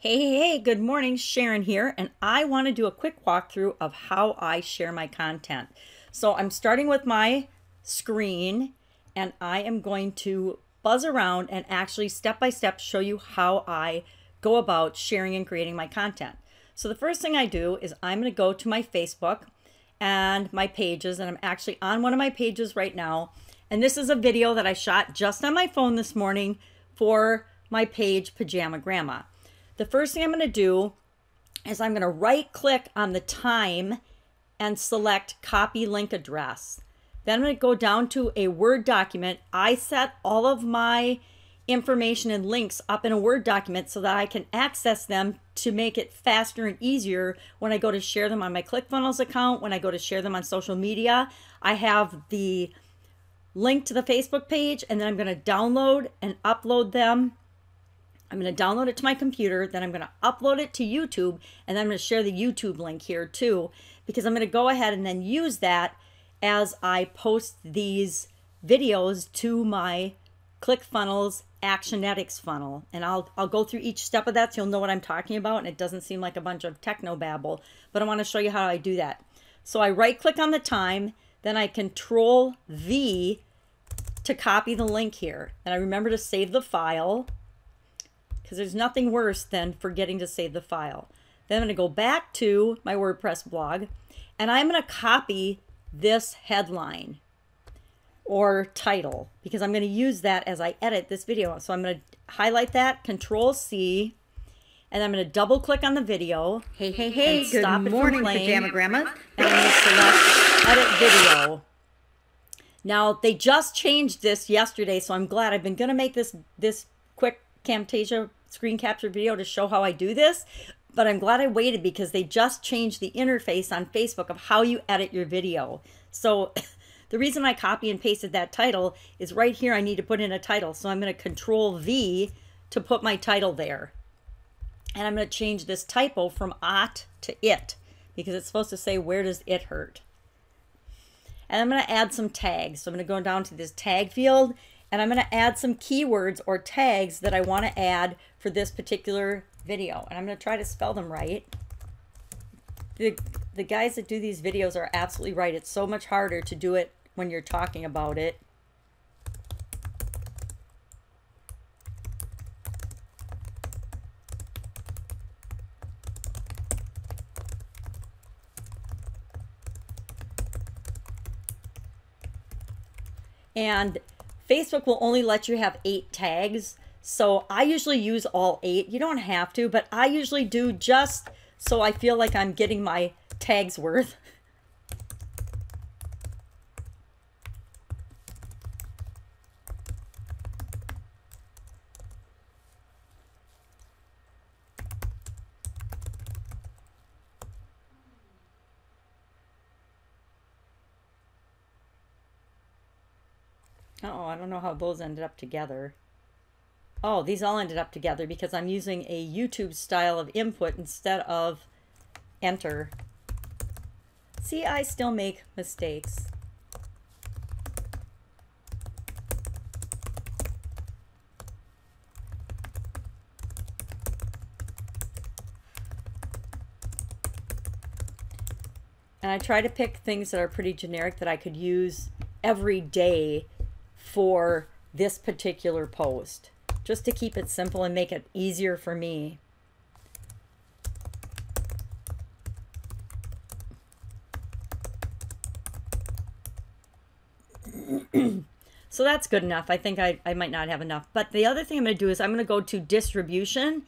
Hey, good morning, Sharon here, and I want to do a quick walkthrough of how I share my content. So I'm starting with my screen, and I am going to buzz around and actually step by step show you how I go about sharing and creating my content. So the first thing I do is I'm going to go to my Facebook and my pages, and I'm actually on one of my pages right now. And this is a video that I shot just on my phone this morning for my page, Pajama Grandma. The first thing I'm going to do is I'm going to right click on the time and select copy link address. Then I'm going to go down to a Word document. I set all of my information and links up in a Word document so that I can access them to make it faster and easier when I go to share them on my ClickFunnels account, when I go to share them on social media. I have the link to the Facebook page, and then I'm going to download and upload them. I'm going to download it to my computer, then I'm going to upload it to YouTube, and then I'm going to share the YouTube link here too, because I'm going to go ahead and then use that as I post these videos to my ClickFunnels Actionetics funnel. And I'll go through each step of that so you'll know what I'm talking about, and it doesn't seem like a bunch of techno babble, but I want to show you how I do that. So I right click on the time, then I Control V to copy the link here. And I remember to save the file, because there's nothing worse than forgetting to save the file. Then I'm going to go back to my WordPress blog, and I'm going to copy this headline or title, because I'm going to use that as I edit this video. So I'm going to highlight that, Control C, and I'm going to double click on the video. Hey, Good morning, Pajama Grandma. And I'm going to select Edit Video. Now, they just changed this yesterday, so I'm glad. I've been going to make this quick Camtasia screen capture video to show how I do this, but I'm glad I waited because they just changed the interface on Facebook of how you edit your video. So the reason I copy and pasted that title is right here I need to put in a title. So I'm going to Control V to put my title there. And I'm going to change this typo from "ot" to "it" because it's supposed to say, "Where does it hurt?" And I'm going to add some tags. So I'm going to go down to this tag field, and I'm going to add some keywords or tags that I want to add for this particular video. And I'm going to try to spell them right. The guys that do these videos are absolutely right. It's so much harder to do it when you're talking about it. And Facebook will only let you have 8 tags. So I usually use all 8. You don't have to, but I usually do just so I feel like I'm getting my tags worth. Oh, I don't know how those ended up together. Oh, these all ended up together because I'm using a YouTube style of input instead of enter. See, I still make mistakes. And I try to pick things that are pretty generic that I could use every day for this particular post, just to keep it simple and make it easier for me. So that's good enough. I think I might not have enough. But the other thing I'm going to do is I'm going to go to distribution,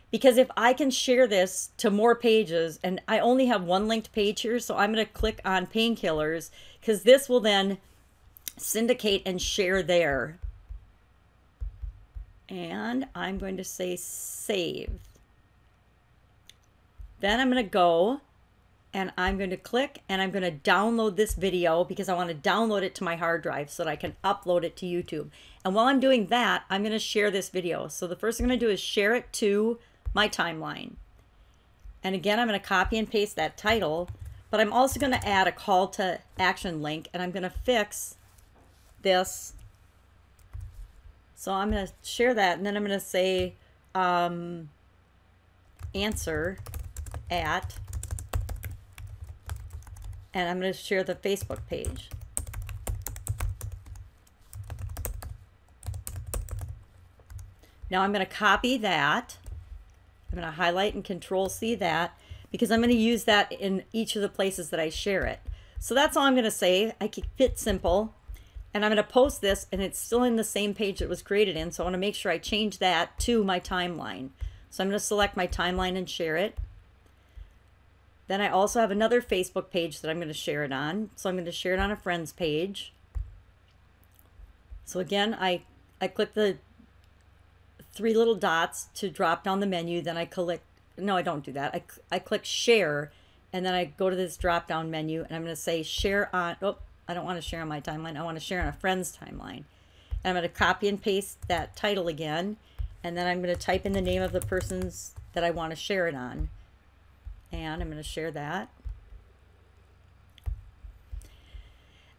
because if I can share this to more pages, and I only have one linked page here, so I'm going to click on painkillers, because this will then syndicate and share there. And I'm going to say save. Then I'm going to go and I'm going to click and I'm going to download this video because I want to download it to my hard drive so that I can upload it to YouTube. And while I'm doing that, I'm going to share this video. So the first thing I'm going to do is share it to my timeline. And again, I'm going to copy and paste that title, but I'm also going to add a call to action link, and I'm going to fix this. So I'm going to share that, and then I'm going to say answer at, and I'm going to share the Facebook page. Now I'm going to copy that. I'm going to highlight and Control C that because I'm going to use that in each of the places that I share it. So that's all I'm going to say. I keep it simple, and I'm going to post this, and it's still in the same page that it was created in. So I want to make sure I change that to my timeline. So I'm going to select my timeline and share it. Then I also have another Facebook page that I'm going to share it on. So I'm going to share it on a friend's page. So again, I click the 3 little dots to drop down the menu. Then I click, no, I don't do that. I click share, and then I go to this drop down menu, and I'm going to say share on, oh, I don't want to share on my timeline. I want to share on a friend's timeline. And I'm going to copy and paste that title again, and then I'm going to type in the name of the persons that I want to share it on. And I'm going to share that.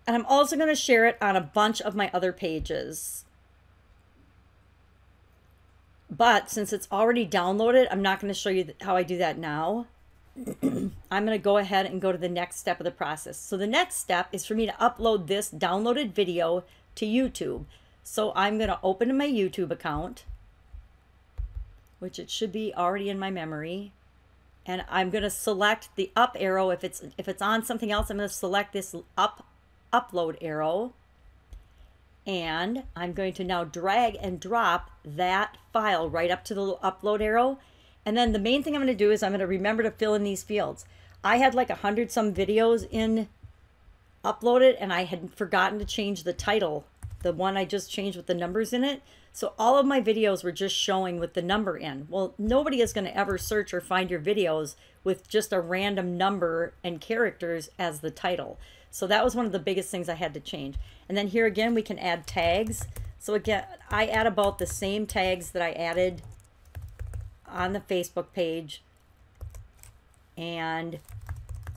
And I'm also going to share it on a bunch of my other pages. But since it's already downloaded, I'm not going to show you how I do that now. I'm going to go ahead and go to the next step of the process. So the next step is for me to upload this downloaded video to YouTube. So I'm going to open my YouTube account, which it should be already in my memory. And I'm going to select the up arrow. If it's on something else, I'm going to select this upload arrow. And I'm going to now drag and drop that file right up to the little upload arrow. And then the main thing I'm going to do is I'm going to remember to fill in these fields. I had like 100 some videos in uploaded, and I had forgotten to change the title, the one I just changed with the numbers in it. So all of my videos were just showing with the number in. Well, nobody is going to ever search or find your videos with just a random number and characters as the title. So that was one of the biggest things I had to change. And then here again, we can add tags. So again, I add about the same tags that I added on the Facebook page. And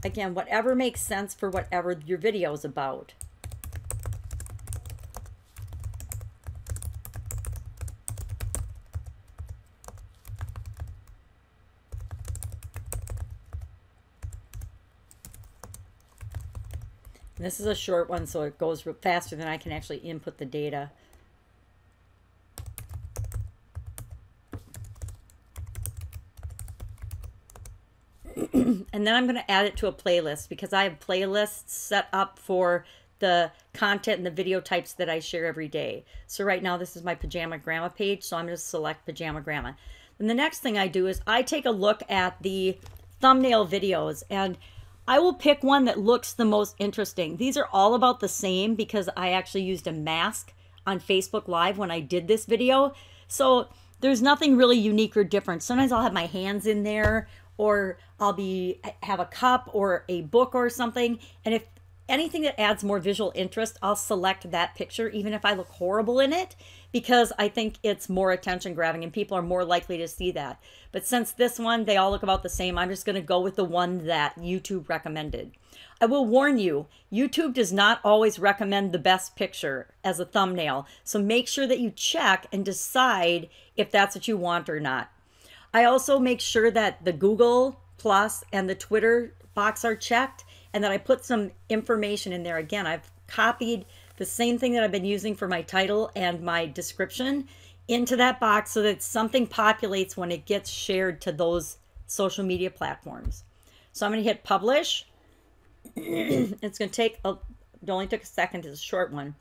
again, whatever makes sense for whatever your video is about. This is a short one, so it goes faster than I can actually input the data. And then I'm going to add it to a playlist because I have playlists set up for the content and the video types that I share every day. So right now this is my Pajama Grandma page, so I'm going to select Pajama Grandma. And the next thing I do is I take a look at the thumbnail videos, and I will pick one that looks the most interesting. These are all about the same because I actually used a mask on Facebook Live when I did this video. So there's nothing really unique or different. Sometimes I'll have my hands in there, or I'll have a cup or a book or something. And if anything that adds more visual interest, I'll select that picture, even if I look horrible in it, because I think it's more attention grabbing and people are more likely to see that. But since this one, they all look about the same, I'm just going to go with the one that YouTube recommended. I will warn you, YouTube does not always recommend the best picture as a thumbnail. So make sure that you check and decide if that's what you want or not. I also make sure that the Google Plus and the Twitter box are checked, and that I put some information in there. Again, I've copied the same thing that I've been using for my title and my description into that box so that something populates when it gets shared to those social media platforms. So I'm going to hit publish. It's going to take, it only took a second, it's a short one.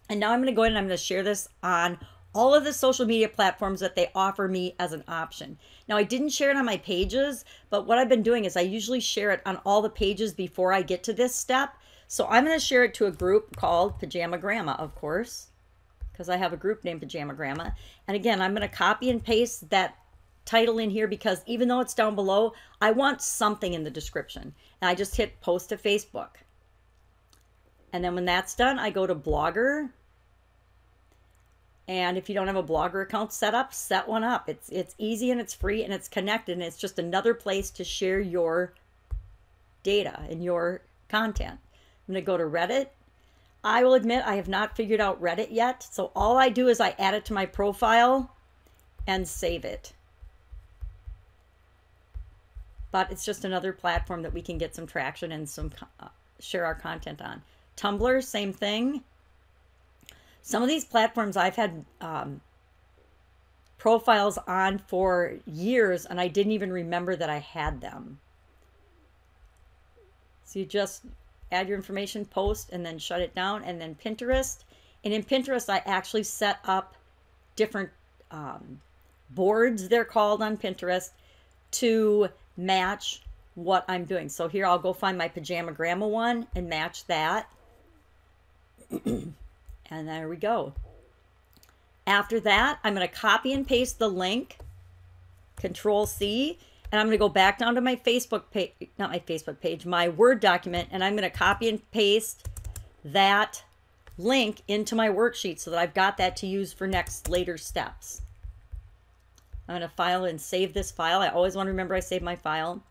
And now I'm going to go ahead and I'm going to share this on all of the social media platforms that they offer me as an option. Now, I didn't share it on my pages, but what I've been doing is I usually share it on all the pages before I get to this step. So I'm going to share it to a group called Pajama Grandma, of course, because I have a group named Pajama Grandma. And again, I'm going to copy and paste that title in here because even though it's down below, I want something in the description. And I just hit post to Facebook. And then when that's done, I go to Blogger. And if you don't have a Blogger account set up, set one up. It's easy and it's free and it's connected, and it's just another place to share your data and your content. I'm going to go to Reddit. I will admit I have not figured out Reddit yet. So all I do is I add it to my profile and save it. but it's just another platform that we can get some traction and some share our content on. Tumblr, same thing. Some of these platforms I've had profiles on for years, and I didn't even remember that I had them. So you just add your information, post, and then shut it down. And then Pinterest. And in Pinterest, I actually set up different boards, they're called on Pinterest, to match what I'm doing. So here I'll go find my pajama grandma one and match that. And there we go. After that, I'm going to copy and paste the link, Control C, and I'm going to go back down to my Facebook page, not my Facebook page, my Word document, and I'm going to copy and paste that link into my worksheet so that I've got that to use for later steps. I'm going to file and save this file. I always want to remember I saved my file.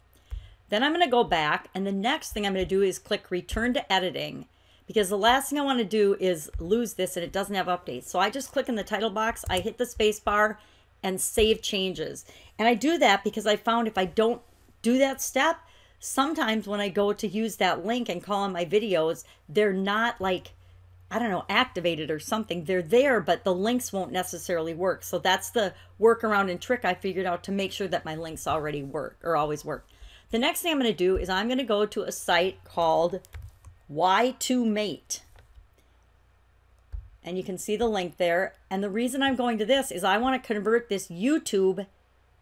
Then I'm going to go back, and the next thing I'm going to do is click Return to Editing, because the last thing I want to do is lose this and it doesn't have updates. So I just click in the title box, I hit the space bar, and save changes. And I do that because I found if I don't do that step, sometimes when I go to use that link and call on my videos, they're not like, I don't know, activated or something. They're there, but the links won't necessarily work. So that's the workaround and trick I figured out to make sure that my links already work or always work. The next thing I'm going to do is I'm going to go to a site called Y2Mate. And you can see the link there. And the reason I'm going to this is I want to convert this YouTube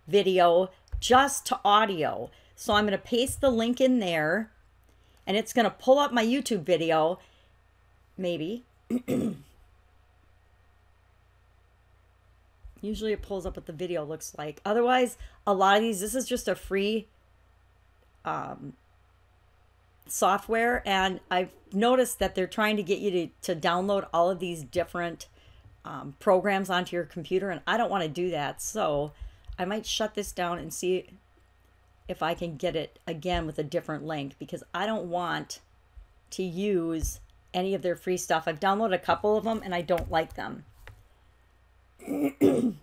video just to audio. So I'm going to paste the link in there, and it's going to pull up my YouTube video. Maybe. Usually it pulls up what the video looks like. Otherwise, a lot of these, this is just a free software, and I've noticed that they're trying to get you to download all of these different programs onto your computer, and I don't want to do that. So I might shut this down and see if I can get it again with a different link, because I don't want to use any of their free stuff. I've downloaded a couple of them and I don't like them.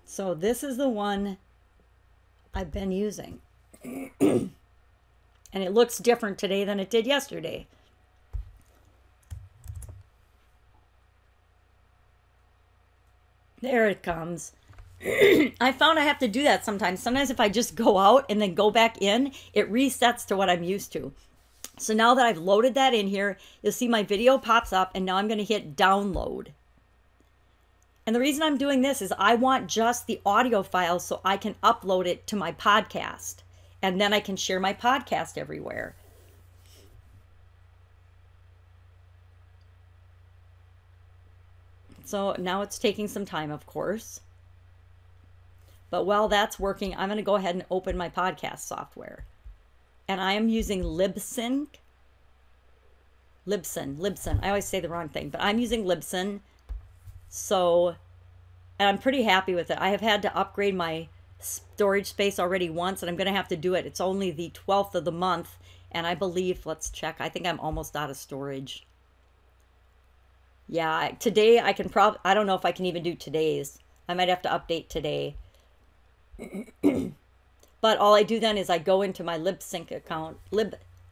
So this is the one I've been using. And it looks different today than it did yesterday. There it comes. I found I have to do that sometimes. Sometimes if I just go out and then go back in, it resets to what I'm used to. So now that I've loaded that in here, you'll see my video pops up, and now I'm going to hit download. And the reason I'm doing this is I want just the audio file so I can upload it to my podcast. And then I can share my podcast everywhere. So now it's taking some time, of course. But while that's working, I'm going to go ahead and open my podcast software. And I am using Libsyn. I always say the wrong thing, but I'm using Libsyn. So, and I'm pretty happy with it. I have had to upgrade my storage space already once, and I'm going to have to do it. It's only the 12th of the month, and I believe, let's check, I think I'm almost out of storage. Yeah, today I can probably, I don't know if I can even do today's. I might have to update today. But all I do then is I go into my Libsyn account,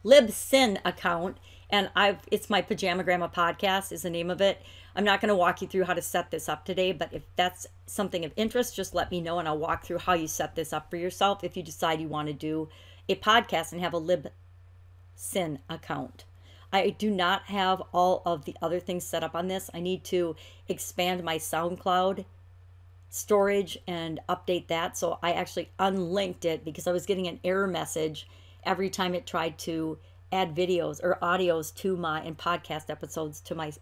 Libsyn account, and it's my Pajama Grandma podcast is the name of it. I'm not going to walk you through how to set this up today, but if that's something of interest, just let me know and I'll walk through how you set this up for yourself if you decide you want to do a podcast and have a Libsyn account. I do not have all of the other things set up on this. I need to expand my SoundCloud storage and update that. So I actually unlinked it because I was getting an error message every time it tried to add videos or audios to my and podcast episodes to my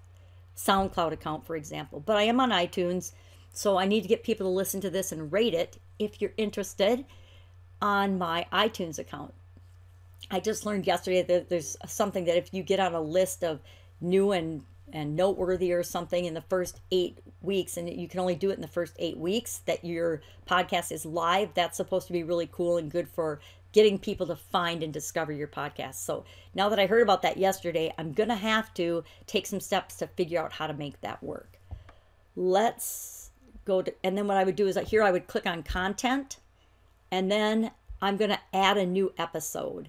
SoundCloud account, for example. But I am on iTunes, so I need to get people to listen to this and rate it if you're interested on my iTunes account. I just learned yesterday that there's something that if you get on a list of new and noteworthy or something in the first 8 weeks, and you can only do it in the first 8 weeks, that your podcast is live, that's supposed to be really cool and good for getting people to find and discover your podcast. So now that I heard about that yesterday, I'm going to have to take some steps to figure out how to make that work. Let's go to, and then what I would do is here I would click on content, and then I'm going to add a new episode.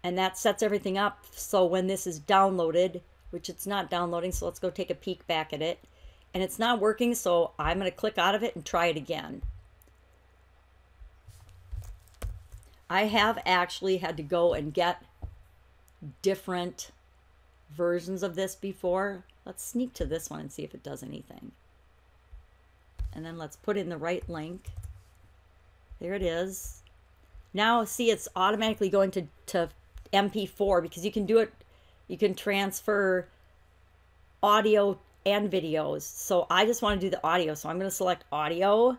And that sets everything up so when this is downloaded, which it's not downloading, so let's go take a peek back at it. And it's not working, so I'm going to click out of it and try it again. I have actually had to go and get different versions of this before. Let's sneak to this one and see if it does anything. And then let's put in the right link. There it is. Now see, it's automatically going to MP4 because you can do it. You can transfer audio and videos. So I just want to do the audio. So I'm going to select audio.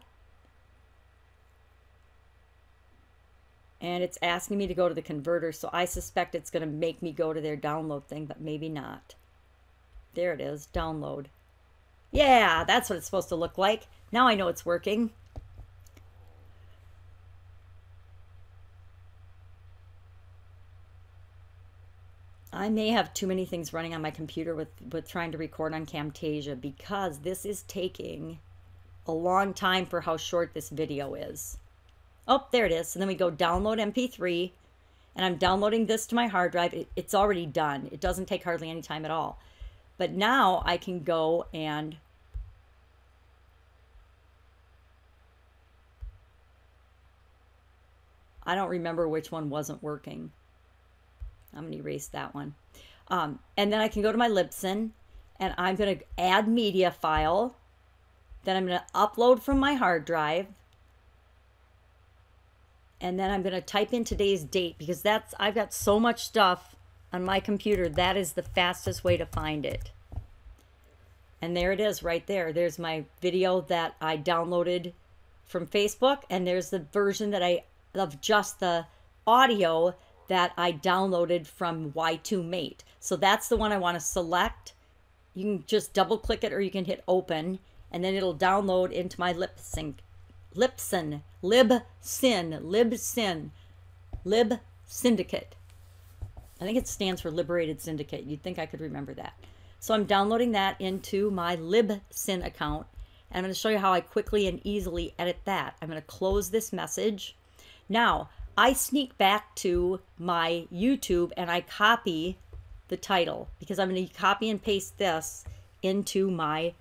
And it's asking me to go to the converter. So I suspect it's going to make me go to their download thing, but maybe not. There it is, download. Yeah, that's what it's supposed to look like. Now I know it's working. I may have too many things running on my computer with trying to record on Camtasia because this is taking a long time for how short this video is. Oh, there it is. So then we go download MP3, and I'm downloading this to my hard drive. It's already done. It doesn't take hardly any time at all. But now I can go and I don't remember which one wasn't working. I'm going to erase that one. And then I can go to my Libsyn, and I'm going to add media file. Then I'm going to upload from my hard drive. And then I'm going to type in today's date because I've got so much stuff on my computer. That is the fastest way to find it. And there it is right there. There's my video that I downloaded from Facebook. And there's the version that of just the audio that I downloaded from Y2Mate. So that's the one I want to select. You can just double click it or you can hit open. And then it'll download into my Libsyn Syndicate. I think it stands for Liberated Syndicate. You'd think I could remember that. So I'm downloading that into my Libsyn account. And I'm going to show you how I quickly and easily edit that. I'm going to close this message. Now, I sneak back to my YouTube and I copy the title because I'm going to copy and paste this into my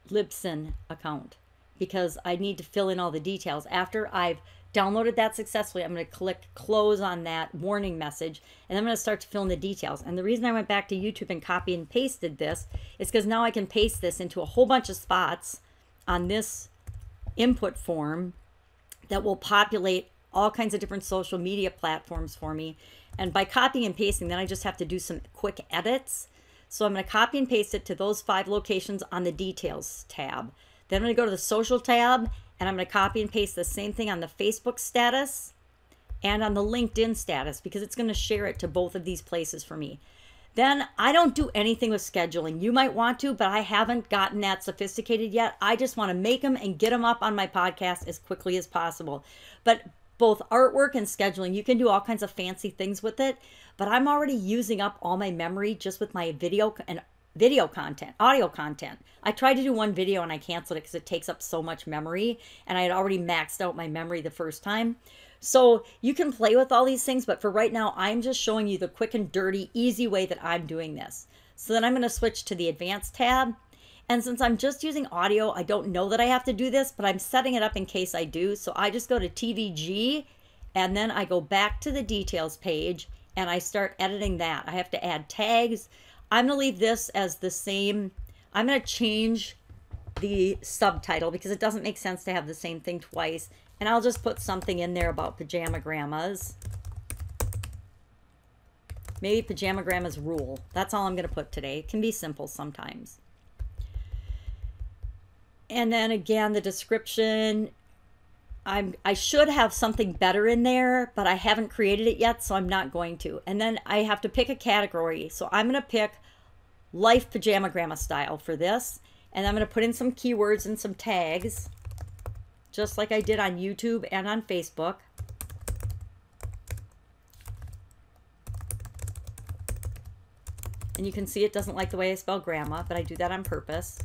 Libsyn account because I need to fill in all the details. After I've downloaded that successfully, I'm going to click close on that warning message and I'm going to start to fill in the details. And the reason I went back to YouTube and copy and pasted this is because now I can paste this into a whole bunch of spots on this input form that will populate all kinds of different social media platforms for me. And by copying and pasting, then I just have to do some quick edits. So I'm going to copy and paste it to those 5 locations on the details tab. Then I'm going to go to the social tab and I'm going to copy and paste the same thing on the Facebook status and on the LinkedIn status because it's going to share it to both of these places for me. Then I don't do anything with scheduling. You might want to, but I haven't gotten that sophisticated yet. I just want to make them and get them up on my podcast as quickly as possible. But both artwork and scheduling, you can do all kinds of fancy things with it. But I'm already using up all my memory just with my video content, audio content. I tried to do one video and I canceled it because it takes up so much memory. And I had already maxed out my memory the first time. So you can play with all these things, but for right now, I'm just showing you the quick and dirty, easy way that I'm doing this. So then I'm going to switch to the advanced tab. And since I'm just using audio, I don't know that I have to do this, but I'm setting it up in case I do. So I just go to TVG and then I go back to the details page and I start editing that. I have to add tags. I'm going to leave this as the same. I'm going to change the subtitle because it doesn't make sense to have the same thing twice. And I'll just put something in there about pajama grandmas. Maybe pajama grandmas rule. That's all I'm going to put today. It can be simple sometimes. And then again, the description. I should have something better in there, but I haven't created it yet, so I'm not going to. And then I have to pick a category. So I'm going to pick Life Pajama Grandma Style for this. And I'm going to put in some keywords and some tags, just like I did on YouTube and on Facebook. And you can see it doesn't like the way I spell grandma, but I do that on purpose.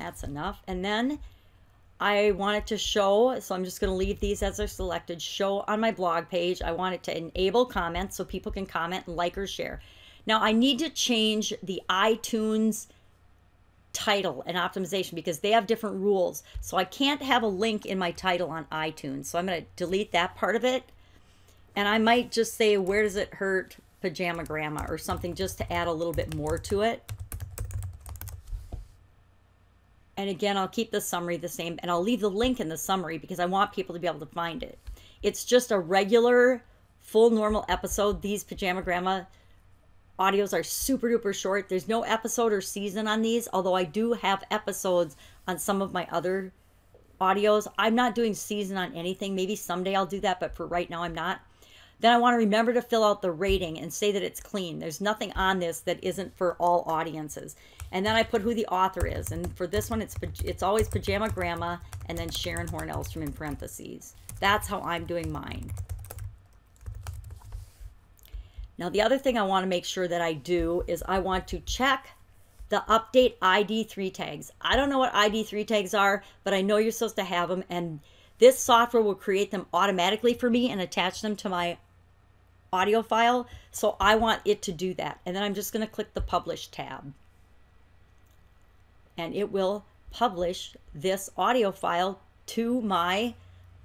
That's enough. And then I want it to show, so I'm just going to leave these as they're selected, show on my blog page. I want it to enable comments so people can comment and like or share. Now I need to change the iTunes title and optimization because they have different rules. So I can't have a link in my title on iTunes. So I'm going to delete that part of it. And I might just say, where does it hurt Pajama Grandma or something, just to add a little bit more to it. And again, I'll keep the summary the same, and I'll leave the link in the summary because I want people to be able to find it. It's just a regular, full normal episode. These Pajama Grandma audios are super duper short. There's no episode or season on these, although I do have episodes on some of my other audios. I'm not doing season on anything. Maybe someday I'll do that, but for right now I'm not. Then I want to remember to fill out the rating and say that it's clean. There's nothing on this that isn't for all audiences. And then I put who the author is. And for this one, it's always Pajama Grandma and then Sharon Horne-Ellstrom in parentheses. That's how I'm doing mine. Now, the other thing I want to make sure that I do is I want to check the update ID3 tags. I don't know what ID3 tags are, but I know you're supposed to have them. And this software will create them automatically for me and attach them to my audio file. So I want it to do that. And then I'm just going to click the Publish tab. And it will publish this audio file to my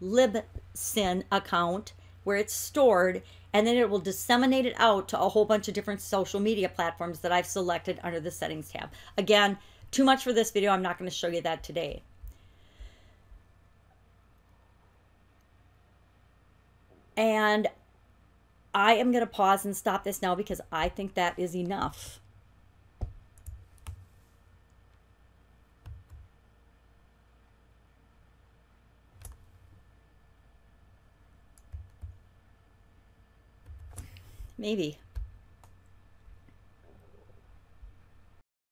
Libsyn account where it's stored, and then it will disseminate it out to a whole bunch of different social media platforms that I've selected under the Settings tab. Again, too much for this video. I'm not going to show you that today. And I am going to pause and stop this now because I think that is enough. Maybe.